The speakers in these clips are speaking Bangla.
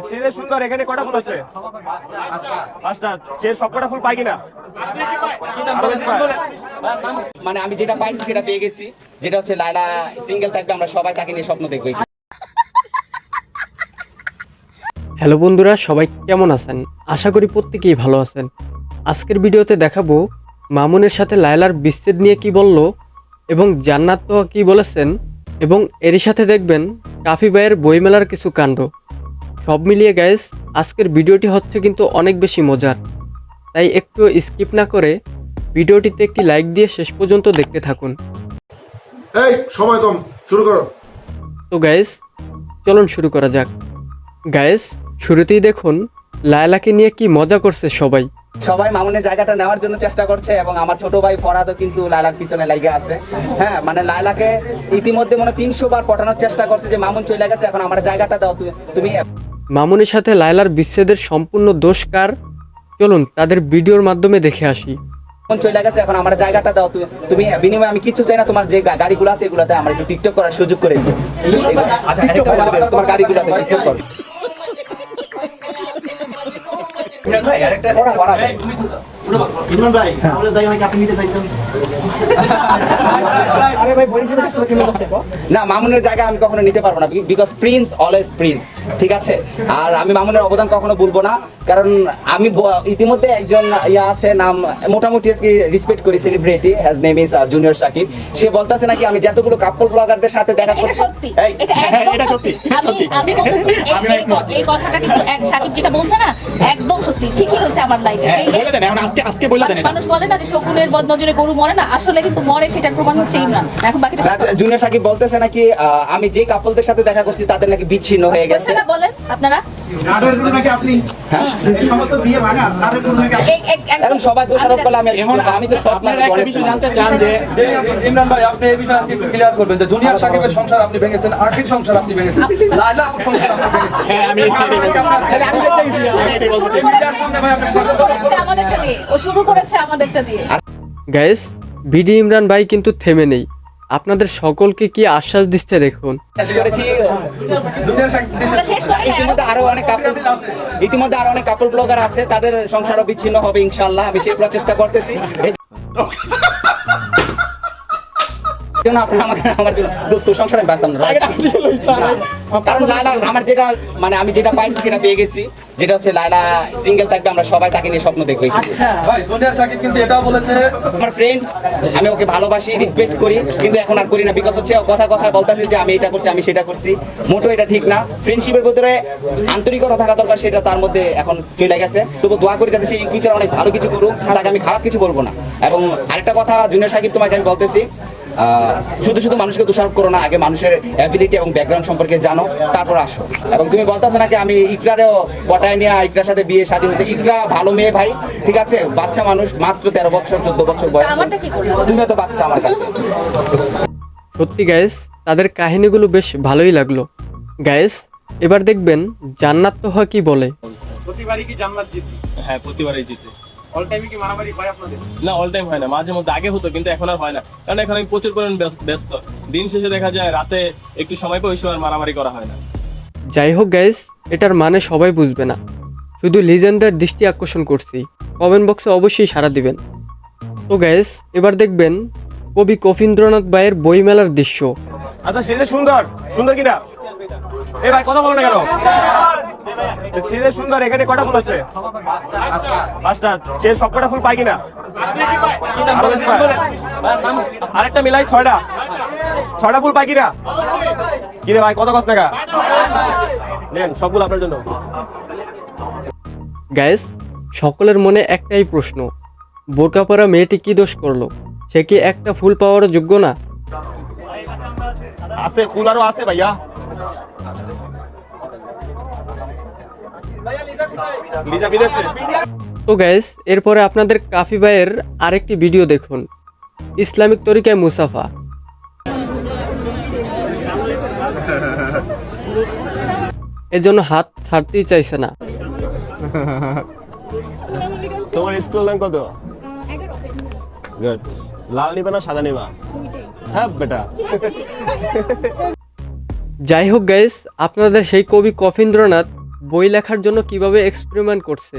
সিজে সুন্দর, এখানে কটা ফুল আছে? পাঁচটা। সে সবকটা ফুল পাই কিনা? মানে আমি যেটা পাইছি সেটা পেয়ে গেছি, যেটা হচ্ছে লায়লা সিঙ্গেল থাকবে, আমরা সবাই তাকে নিয়ে স্বপ্ন দেখবো। হ্যালো বন্ধুরা, সবাই কেমন আছেন? আশা করি প্রত্যেকেই ভালো আছেন। আজকের ভিডিওতে দেখাবো মামুনের সাথে লায়লার বিচ্ছেদ নিয়ে কি বলল এবং জান্নাত তোহা কি বলেছেন, এবং এরই সাথে দেখবেন কাফি ভাইয়ের বইমেলার কিছু কাণ্ড। সব মিলিয়ে গাইস, আজকের ভিডিওটি হচ্ছে কিন্তু অনেক বেশি মজার, তাই একটু স্কিপ না করে ভিডিওটিতে একটি লাইক দিয়ে শেষ পর্যন্ত দেখতে থাকুন। এই সময় কম, শুরু করো। তো গাইস, চলুন শুরু করা যাক। গাইস, শুরুতেই দেখুন লায়লাকে নিয়ে কি মজা করছে সবাই। সবাই মামুনের জায়গাটা নেওয়ার জন্য চেষ্টা করছে এবং আমার ছোট ভাই ফরাদও কিন্তু লায়লার পিছনে লেগে আছে। হ্যাঁ, মানে লায়লাকে ইতিমধ্যে মনে 300 বার পটানোর চেষ্টা করছে যে মামুন চলে গেছে, এখন আমার জায়গাটা দাও তুমি। মামুনের সাথে লায়লার বিচ্ছেদের সম্পূর্ণ দোষ কার? চলুন তাদের ভিডিওর মাধ্যমে দেখে আসি। চলে গেছে, এখন আমার জায়গাটা দাও তুমি। বিনিময়ে আমি কিছু চাই না, তোমার যে গাড়িগুলো আছে এগুলোতে আমার একটু টিকটক করার সুযোগ করে দিও। তোমার গাড়িগুলোতে টিকটক করো। ইমরান ভাই, আমাদের জায়গা নাকি আপনি নিতে চাইছেন? না, মামুনের জায়গা আমি কখনো নিতে পারবো না, বিকজ প্রিন্স অলওয়েজ প্রিন্স, ঠিক আছে? আর আমি মামুনের অবদান কখনো বলবো না, কারণ আমি ইতিমধ্যে একজন আছে, নাম মোটামুটি রেসপেক্ট করি, celebrity, his name is junior Shakib. সে বলতেছে নাকি আমি যতগুলো কাপল ব্লগারদের সাথে দেখা করছি, এটা সত্যি। আমি বলতেছি এই কথাটা কিন্তু শাকিব যেটা বলছে না, একদম সত্যি, ঠিকই হয়েছে আমার লাইফে। আজকে বলে দেন। মানুষ বলে না যে শকুনের বদনজরে গরু মরে না, আসলে কিন্তু মরে, সেটার প্রমাণ হচ্ছে ইমরান। এখন বাকিটা জুনিয়র শাকিব বলতেছে নাকি আমি যে কাপলদের সাথে দেখা করছি তাদের নাকি বিচ্ছিন্ন হয়ে গেছে। না বলেন আপনারা, এখন সবাই দোষারোপ করলে আমি তো সব জানতে চান যে ইমরান ভাই, আপনি এই বিষয়ে একটু ক্লিয়ার করবেন যে জুনিয়র সাকিবের সংসার আপনি ভেঙেছেন, আখির সংসার আপনি ভেঙেছেন, লায়লা আপুর সংসার আপনি ভেঙেছেন। হ্যাঁ, আমি শুরু করেছে আমাদেরটা দিয়ে, ও শুরু করেছে আমাদেরটা দিয়ে। গাইস, ভিডি ইমরান ভাই কিন্তু থেমে নেই, আপনাদের সকলকে কি আশ্বাস দিচ্ছে দেখুন। ইতিমধ্যে আরো অনেক কাপল ব্লগার আছে, তাদের সংসারও বিচ্ছিন্ন হবে ইনশাআল্লাহ, আমি সেই প্রচেষ্টা করতেছি। আমার জন্য দোস্ত সংসারে পারতাম না, কারণ লায়লা আমার যেটা মানে আমি যেটা পাইছি সেটা পেয়ে গেছি, যেটা হচ্ছে লায়লা সিঙ্গেল থাকবে, আমরা সবাই তাকে নিয়ে স্বপ্ন দেখবো। আচ্ছা ভাই, জুনিয়র সাকিব কিন্তু এটাও বলেছে, আমার ফ্রেন্ড, আমি ওকে ভালোবাসি, রেসপেক্ট করি, কিন্তু এখন আর করি না, বিকজ হচ্ছে কথা বলতেছে যে আমি এটা করছি, আমি সেটা করছি। মোটো এটা ঠিক না। ফ্রেন্ডশিপের ভিতরে আন্তরিকতা থাকা দরকার, সেটা তার মধ্যে এখন চলে গেছে। তবু দোয়া করি যাতে সে ইন ফিউচার অনেক ভালো কিছু করুক, তাকে আমি খারাপ কিছু বলবো না। এবং আরেকটা কথা জুনিয়র সাকিব, তোমাকে আমি বলতেছি, শুধু মানুষকে দোষারোপ করো না, আগে মানুষের অ্যাবিলিটি এবং ব্যাকগ্রাউন্ড সম্পর্কে জানো, তারপর আসো। এবং তুমি বলতেছো নাকি আমি ইকরারেও পটায় নিয়ে ইকরার সাথে বিয়ে শাদী হতে। ইকরা ভালো মেয়ে ভাই, ঠিক আছে, বাচ্চা মানুষ, মাত্র 13 বছর 14 বছর বয়স, তুমিও তো বাচ্চা আমার কাছে। সত্যি গাইস, তাদের কাহিনীগুলো বেশ ভালোই লাগলো। গাইস, এবার দেখবেন জান্নাত তোহা কি বলে। প্রতিবারই কি জান্নাত জিতে? হ্যাঁ, প্রতিবারই জিতে। অল টাইমে কি মারামারি হয় আপনাদের? না, অল টাইম হয় না, মাঝে মধ্যে আগে হতো, কিন্তু এখন আর হয় না, কারণ এখন আমি প্রচুর পরিমাণ ব্যস্ত। দিন শেষে দেখা যায় রাতে একটু সময় পাই, ওই সময় মারামারি করা হয় না। যাই হোক গাইস, এটার মানে সবাই বুঝবে না, শুধু লিজেন্ডের দৃষ্টি আকর্ষণ করছি। কমেন্ট বক্সে অবশ্যই সাড়া দিবেন। তো গাইস, এবার দেখবেন কবি কফিন্দ্রনাথ ভাইয়ের বইমেলার দৃশ্য। আচ্ছা, সিজে সুন্দর, সুন্দর কিনা? এ ভাই, কথা বলো না কেন? সিজে সুন্দর, এখানে কটা ফুল আছে? পাঁচটা। সে সবকটা ফুল পাই কিনা? আরেকটা মিলাই 6টা ফুল পাই কিনা? কিরে ভাই, কত কষ্ট টাকা নেন, সবগুলো আপনার জন্য। গাইস, সকলের মনে একটাই প্রশ্ন, বোরকা পরা মেয়েটি কি দোষ করলো? সে কি একটা ফুল পাওয়ার যোগ্য না? আছে, ফুল আরো আছে ভাইয়া। লিজা বিদেশে। তো গাইস, এরপরে আপনাদের কাফি ভাইয়ের আরেকটি ভিডিও দেখুন, ইসলামিক তরিকায় মুসাফা। এজন্য হাত ছাড়তেই চাইছে না। তোমার স্কুল নাম কত? গুড। লাল নিবা না সাদা নিবা? হ্যাঁ বেটা। যাই হোক গাইস, আপনাদের সেই কবি কফিন্দ্রনাথ বই লেখার জন্য কিভাবে এক্সপেরিমেন্ট করছে।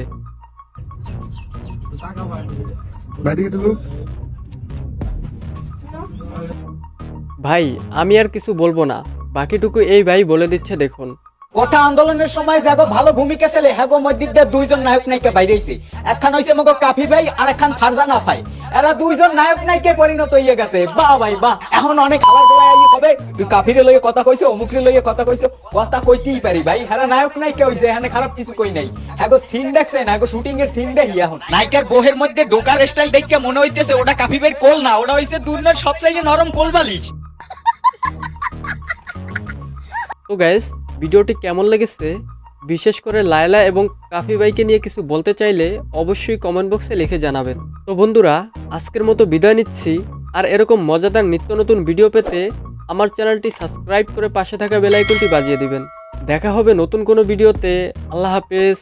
ভাই আমি আর কিছু বলবো না, বাকিটুকু এই ভাই বলে দিচ্ছে দেখুন। কোঠা আন্দোলনের সময় যাগো ভালো ভূমিকা ছেলে হ্যাগো মধ্যে দিয়ে দুইজন নায়ক নায়িকা বাইরে হইছে। একখান হইছে মগো কাফি ভাই আর একখান ফারজানা ভাই। এরা দুইজন নায়ক নায়িকা পরিণত হইয়া গেছে। বাহ ভাই বাহ। এখন অনেক খালার গোলায় আইয়ে কবে তুই কাফিরে লইয়ে কথা কইছো, অমুকরে লইয়ে কথা কইছো, কথা কইতেই পারি ভাই। হেরা নায়ক নায়িকা হইছে, এখানে খারাপ কিছু কই নাই। হ্যাগো সিন দেখছেন, হ্যাগো শুটিং এর সিন দেখি এখন। নায়িকার বহের মধ্যে ঢোকার স্টাইল দেখে মনে হইতেছে ওটা কাফি ভাইয়ের কোল না, ওটা হইছে দুনিয়ার সবচেয়ে নরম কোল বালিশ। তো গাইস ভিডিওটি কেমন লেগেছে, বিশেষ করে লায়লা এবং কাফি ভাইকে নিয়ে কিছু বলতে চাইলে অবশ্যই কমেন্ট বক্সে লিখে জানাবেন। তো বন্ধুরা আজকের মতো বিদায় নিচ্ছি, আর এরকম মজাদার নিত্য নতুন ভিডিও পেতে আমার চ্যানেলটি সাবস্ক্রাইব করে পাশে থাকা বেল আইকনটি বাজিয়ে দিবেন। দেখা হবে নতুন কোনো ভিডিওতে। আল্লাহ হাফেজ।